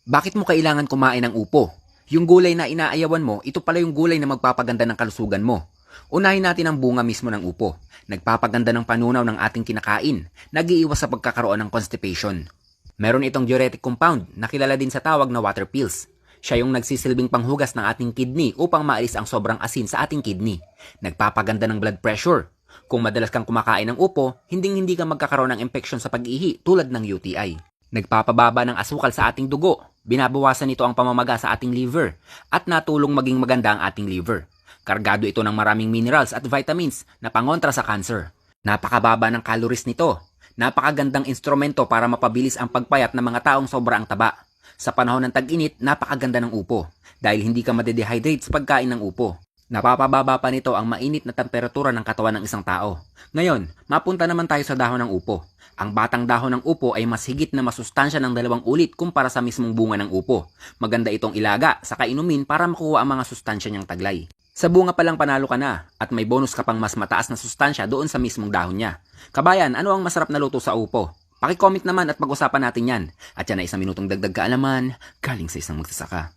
Bakit mo kailangan kumain ng upo? Yung gulay na inaayawan mo, ito pala yung gulay na magpapaganda ng kalusugan mo. Unahin natin ang bunga mismo ng upo. Nagpapaganda ng panunaw ng ating kinakain, nag-iiwas sa pagkakaroon ng constipation. Meron itong diuretic compound na kilala din sa tawag na water pills. Siya yung nagsisilbing panghugas ng ating kidney upang maalis ang sobrang asin sa ating kidney. Nagpapaganda ng blood pressure. Kung madalas kang kumakain ng upo, hindi ka magkakaroon ng infection sa pag-ihi tulad ng UTI. Nagpapababa ng asukal sa ating dugo. Binabawasan nito ang pamamaga sa ating liver at natulong maging maganda ang ating liver. Kargado ito ng maraming minerals at vitamins na pangontra sa cancer. Napakababa ng calories nito. Napakagandang instrumento para mapabilis ang pagpayat ng mga taong sobra ang taba. Sa panahon ng tag-init, napakaganda ng upo dahil hindi ka madedehydrate sa pagkain ng upo. Napapababa pa nito ang mainit na temperatura ng katawan ng isang tao. Ngayon, mapunta naman tayo sa dahon ng upo. Ang batang dahon ng upo ay mas higit na masustansya ng 2 ulit kumpara sa mismong bunga ng upo. Maganda itong ilaga sa kainumin para makuha ang mga sustansya niyang taglay. Sa bunga pa lang panalo ka na at may bonus ka pang mas mataas na sustansya doon sa mismong dahon niya. Kabayan, ano ang masarap na luto sa upo? Paki-comment naman at pag-usapan natin yan. At yan ay isang minutong dagdag kaalaman galing sa isang magsasaka.